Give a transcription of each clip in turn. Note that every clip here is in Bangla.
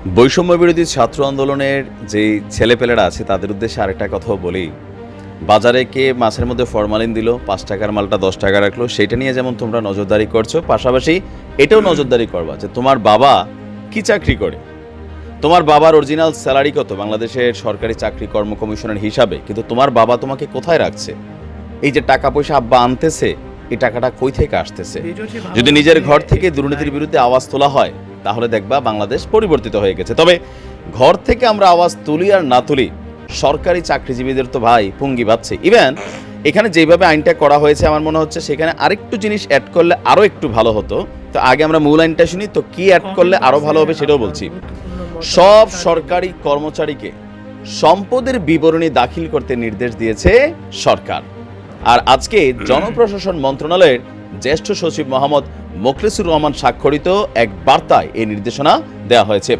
বৈষম্য বিরোধী ছাত্র আন্দোলনের যে ছেলেপেলেরা আছে তাদের উদ্দেশ্যে আরেকটা কথাও বলি। বাজারে কে মাছের মধ্যে ফরমালিন দিল, ৫ টাকার মালটা ১০ টাকা রাখলো, সেটা নিয়ে যেমন তোমরা নজরদারি করছো, পাশাপাশি এটাও নজরদারি করবা যে তোমার বাবা কি চাকরি করে, তোমার বাবার অরিজিনাল স্যালারি কত বাংলাদেশের সরকারি চাকরি কর্ম কমিশনের হিসাবে, কিন্তু তোমার বাবা তোমাকে কোথায় রাখছে, এই যে টাকা পয়সা আব্বা আনতেছে, এই টাকাটা কই থেকে আসতেছে। যদি নিজের ঘর থেকে দুর্নীতির বিরুদ্ধে আওয়াজ তোলা হয় তাহলে দেখবা বাংলাদেশ পরিবর্তিত হয়ে গেছে। তবে ঘর থেকে আমরা আওয়াজ তুলি আর না তুলি, সরকারি চাকরিজীবীদের তো ভাই পুঙ্গি ভাবছে। ইভেন এখানে যেভাবে আইনটা করা হয়েছে আমার মনে হচ্ছে সেখানে আরেকটু জিনিস অ্যাড করলে আরও একটু ভালো হতো। তো আগে আমরা মূল আইনটা শুনি, তো কি অ্যাড করলে আরও ভালো হবে সেটাও বলছি। সব সরকারি কর্মচারীকে সম্পদের বিবরণী দাখিল করতে নির্দেশ দিয়েছে সরকার। আর আজকে জনপ্রশাসন মন্ত্রণালয়ের জ্যেষ্ঠ সচিব মোহাম্মদ মোখলেসুর রহমান স্বাক্ষরিত এক বার্তায় এই নির্দেশনা দেওয়া হয়েছে।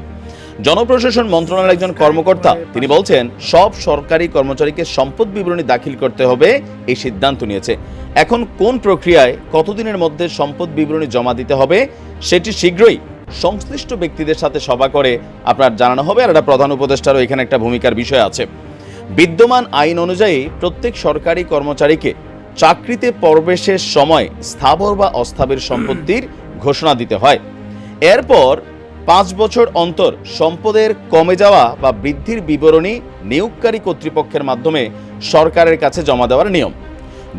জনপ্রশাসন মন্ত্রণালয়ের একজন কর্মকর্তা তিনি বলছেন, সব সরকারি কর্মচারীকে সম্পদ বিবরণী দাখিল করতে হবে এই সিদ্ধান্ত নিয়েছে। এখন কোন প্রক্রিয়ায় কতদিনের মধ্যে সম্পদ বিবরণী জমা দিতে হবে সেটি শীঘ্রই সংশ্লিষ্ট ব্যক্তিদের সাথে সভা করে আপনার জানানো হবে। আর একটা প্রধান উপদেষ্টারও এখানে একটা ভূমিকার বিষয় আছে। বিদ্যমান আইন অনুযায়ী প্রত্যেক সরকারি কর্মচারীকে চাকরিতে প্রবেশের সময় স্থাবর বা অস্থাবর সম্পত্তির ঘোষণা দিতে হয়। এরপর ৫ বছর অন্তর সম্পদের কমে যাওয়া বা বৃদ্ধির বিবরণী নিয়োগকারী কর্তৃপক্ষের মাধ্যমে সরকারের কাছে জমা দেওয়ার নিয়ম।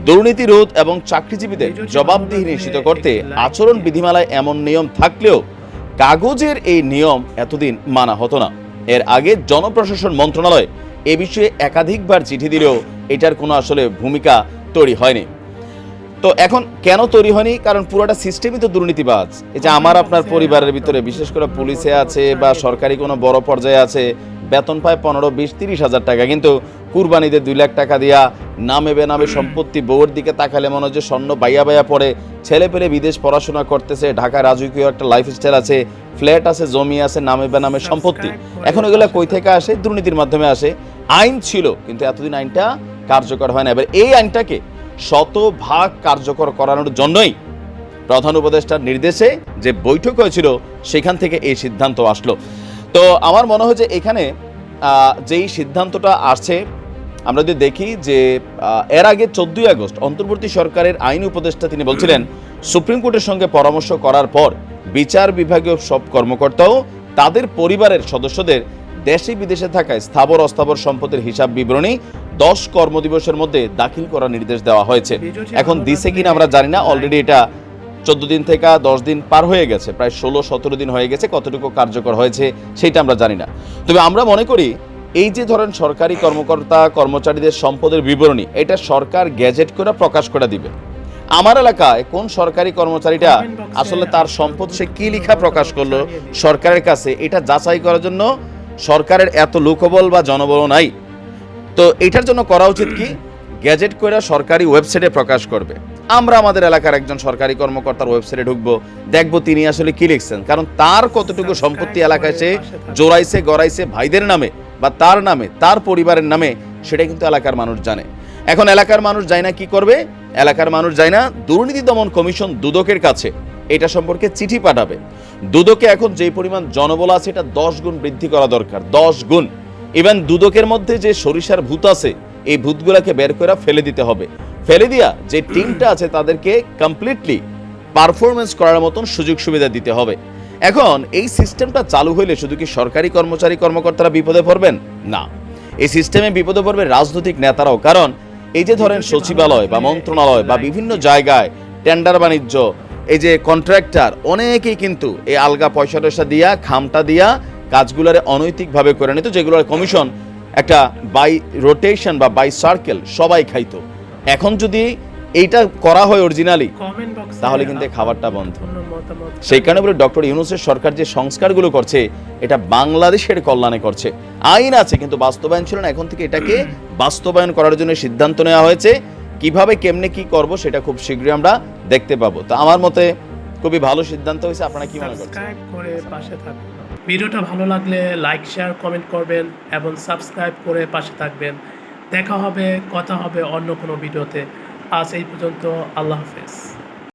দুর্নীতি রোধ এবং চাকরিজীবীদের জবাবদিহি নিশ্চিত করতে আচরণ বিধিমালায় এমন নিয়ম থাকলেও কাগজের এই নিয়ম এতদিন মানা হতো না। এর আগে জনপ্রশাসন মন্ত্রণালয় এ বিষয়ে একাধিকবার চিঠি দিলেও এটার কোনো আসলে ভূমিকা তৈরি হয়নি। তো এখন কেন তৈরি হয়নি? কারণ পুরোটা সিস্টেমই তো দুর্নীতিবাজ। এই যে আমার আপনার পরিবারের ভিতরে বিশেষ করে পুলিশে আছে বা সরকারি কোনো বড় পর্যায়ে আছে, বেতন পায় ১৫, ২০, ৩০ হাজার টাকা, কিন্তু কুরবানিতে ২ লাখ টাকা দিয়া নামে বেনামে সম্পত্তি, বউয়ের দিকে তাকালে মনে হয় যে স্বর্ণ বাইয়া বাইয়া পড়ে, ছেলে পেলে বিদেশ পড়াশোনা করতেছে, ঢাকা রাজকীয় একটা লাইফস্টাইল আছে, ফ্ল্যাট আছে, জমি আছে, নামে বেনামে সম্পত্তি। এখন এগুলো কই থেকে আসে? দুর্নীতির মাধ্যমে আসে। আইন ছিল কিন্তু এতদিন আইনটা কার্যকর হয় না। এবার এই আইনটাকে শতভাগ কার্যকর করানোর জন্যই প্রধান উপদেষ্টার নির্দেশে যে বৈঠক হয়েছিল সেখান থেকে এই সিদ্ধান্ত আসলো। তো আমার মনে হয় যে এখানে যেই সিদ্ধান্তটা আসছে আমরা যদি দেখি যে এর আগে ১৪ই আগস্ট অন্তর্বর্তী সরকারের আইন উপদেষ্টা তিনি বলছিলেন, সুপ্রিম কোর্টের সঙ্গে পরামর্শ করার পর বিচার বিভাগীয় সব কর্মকর্তাও তাদের পরিবারের সদস্যদের দেশে বিদেশে থাকায় স্থাবর অস্থাবর সম্পদের হিসাব বিবরণী ১০ কর্মদিবসের মধ্যে দাখিল করার নির্দেশ দেওয়া হয়েছে। এখন দিছে কিনা আমরা জানি না, অলরেডি এটা ১৪ দিন থেকে ১০ দিন পার হয়ে গেছে, প্রায় ১৬-১৭ দিন হয়ে গেছে, কতটুকু কার্যকর হয়েছে সেটা আমরা জানি না। তবে আমরা মনে করি এই যে ধরেন সরকারি কর্মকর্তা কর্মচারীদের সম্পদের বিবরণী, এটা সরকার গ্যাজেট করে প্রকাশ করে দিবে। আমার এলাকায় কোন সরকারি কর্মচারীটা আসলে তার সম্পদ সে কি লেখা প্রকাশ করলো সরকারের কাছে, এটা যাচাই করার জন্য সরকারের এত লোকবল বা জনবল নাই। তো এটার জন্য করা উচিত কি, গ্যাজেট করে সরকারি ওয়েবসাইটে প্রকাশ করবে। আমরা আমাদের এলাকার একজন সরকারি কর্মকর্তার ওয়েবসাইটে ঢুকবো, দেখবো তিনি আসলে কি লিখছেন, কারণ তার কতটুকু সম্পত্তি এলাকায় সে জোড়াইছে গড়াইছে ভাইদের নামে বা তার নামে তার পরিবারের নামে, সেটা কিন্তু এলাকার মানুষ জানে। এখন এলাকার মানুষ যায় না, কি করবে? এলাকার মানুষ যায় না, দুর্নীতি দমন কমিশন দুদকের কাছে এটা সম্পর্কে চিঠি পাঠাবে। দুদকে এখন যে পরিমাণ জনবল আছে এটা ১০ গুণ বৃদ্ধি করা দরকার, ১০ গুণ। ইভেন দুদকের মধ্যে যে সরিষার ভূত আছে এই ভূতগুলাকে বের করে ফেলে দিতে হবে। ফেলে দিয়া যে টিমটা আছে তাদেরকে কমপ্লিটলি পারফরমেন্স করার মতন সুযোগ সুবিধা দিতে হবে। এখন এই সিস্টেমটা চালু হইলে শুধু কি সরকারি কর্মচারী কর্মকর্তারা বিপদে পড়বেন? না, এই সিস্টেমে বিপদে পড়বে রাজনৈতিক নেতারাও। কারণ এই যে ধরেন সচিবালয় বা মন্ত্রণালয় বা বিভিন্ন জায়গায় টেন্ডার বাণিজ্য, এই যে কন্ট্রাক্টর, অনেকেই কিন্তু এই আলগা পয়সা টয়সা দিয়া খামটা দিয়া কাজগুলোরে অনৈতিকভাবে করে নিত, যেগুলোর কমিশন একটা বাই রোটেশন বা বাই সার্কেল সবাই খাইতো। এখন যদি এইটা করা হয় অরিজিনালি, তাহলে কিন্তু খাবারটা বন্ধ। সেই কারণে বলে ডক্টর ইউনূসের সরকার যে সংস্কারগুলো করছে এটা বাংলাদেশের কল্যাণে করছে। আইন আছে কিন্তু বাস্তবায়ন ছিল না, এখন থেকে এটাকে বাস্তবায়ন করার জন্য সিদ্ধান্ত নেওয়া হয়েছে। কিভাবে কেমনে কি করব সেটা খুব শীঘ্রই আমরা দেখতে পাবো। তো আমার মতে খুবই ভালো সিদ্ধান্ত হয়েছে। আপনারা কি মনে করছেন? সাবস্ক্রাইব করে পাশে থাকুন। ভিডিওটা ভালো লাগলে লাইক শেয়ার কমেন্ট করবেন এবং সাবস্ক্রাইব করে পাশে থাকবেন। দেখা হবে, কথা হবে অন্য কোনো ভিডিওতে। আজ এই পর্যন্ত, আল্লাহ হাফেজ।